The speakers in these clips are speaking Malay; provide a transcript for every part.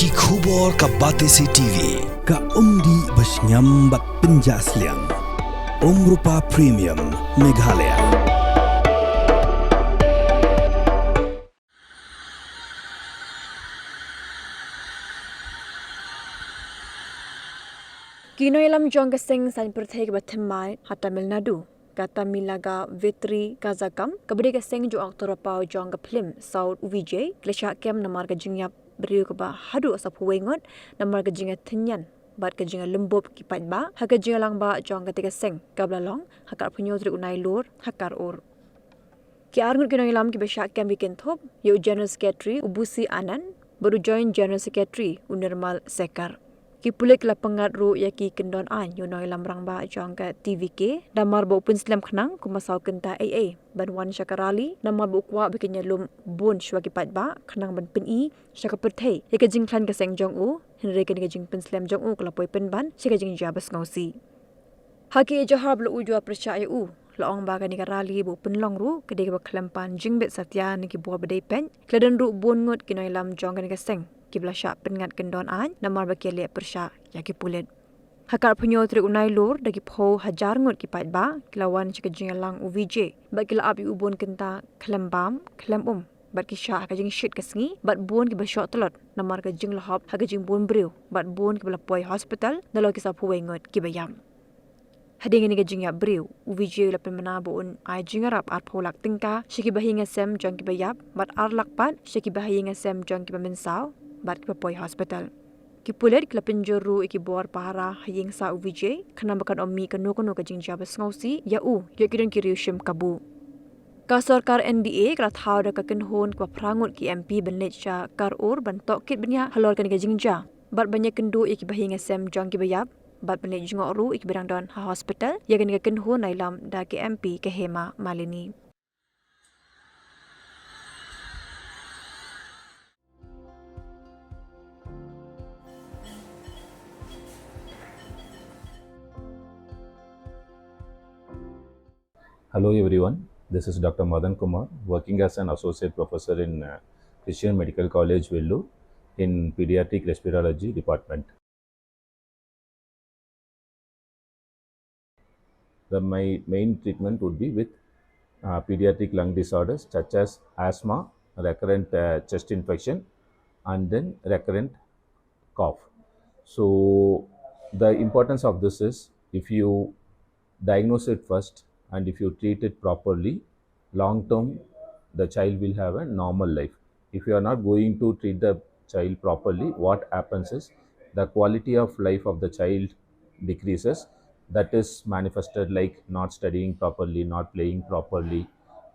Ki khubor ka Batesi TV. Ka umdi basnyam bat penjaslian. Rupa Premium Meghalaya. Nongïalam jong keseng san perthai ke batemai hata Milnadu. Kata milaga Vetri Kazakam kabedi keseng jo aktor pau jong ke Phlim South UVJ klesha kem namar ke Jingiap beriu ke ba hadu asap wengot namar ke jinga tenyan bat ke jinga lembop ki pat ba ha ke jinga lang ba jong ke keseng kablalong hakar punyo tri unai lur hakar or ki arngut ke Nongïalam ki besha kem bikin thop yo general secretary ubusi anan baru join general secretary unirmal sekar ki pulik la pengat ru ya ki Kyndon an yo Nongïalam rang ba jong ke TVK damar bo pun slam khnang ku masau kenta AA ban wan syakarali namar bo kwa bikin lum bun shwa ki pat ba khnang ban pin i syaka perthai ya ke jing klan ke seng jong u henre ke jing pin slam jong u kala poi pen ban syaka jing jabas ngausi haki johar blu ujwa percaya u laong ba ka ni rali bo pun long ru ke de ba klampan jingbet satya ni ki bo bedai pen kladen ru bun ngut ki Nongïalam jong ke seng kibla syak pengat Kyndon an namar bakele persya ya ki pulet hakar punyo tri unai lur dagi pho hajar ngut ki pat ba kilawan chika jingalang UVJ bakila abi ubon kenta klembam klembum bat ki syak ka jing shit kasngi bat bon ki basyo telot namar ka jing lahop ha ka jing bon briu bat bon ki bla poi hospital dalo ki sa phuwei ngut ki bayam hading ni ka jingiap briu UVJ la pemana bon ai jingarap ar pholak tingka shiki bahinga sem jong ki bayap bat ar lakpat shiki bahinga sem jong ki baminsau bat ki poi hospital ki pulet ki penjuru iki bor para haying sa UVJ khana bakan ommi ka no ka jing jabas ngausi ya u ye kidon ki riushim kabu ka sarkar NDA kra thau da ka kenhon ka prangut ki MP benlet sha kar or ban tok kit benya halor kan ka jingja bat banyak kendu iki bahinga sem jong ki bayap bat benlet jingo ru iki berang don ha hospital ya kan ka kenhon nailam da ki MP ke Hema Malini. Hello everyone, this is Dr. Madan Kumar, working as an associate professor in Christian Medical College, Vellore, in Pediatric Respirology Department. My main treatment would be with pediatric lung disorders such as asthma, recurrent chest infection, and then recurrent cough. So the importance of this is if you diagnose it first and if you treat it properly, long term the child will have a normal life. If you are not going to treat the child properly, what happens is the quality of life of the child decreases. That is manifested like not studying properly, not playing properly,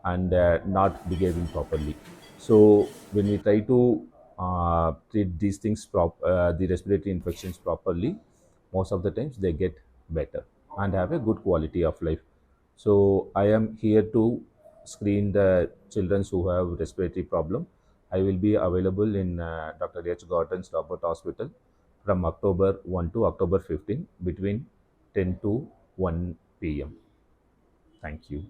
and not behaving properly. So when we try to treat these things, the respiratory infections properly, most of the times they get better and have a good quality of life. So I am here to screen the children who have respiratory problem. I will be available in Dr. H. Gordon's Robert Hospital from October 1 to October 15 between 10 to 1 p.m. Thank you.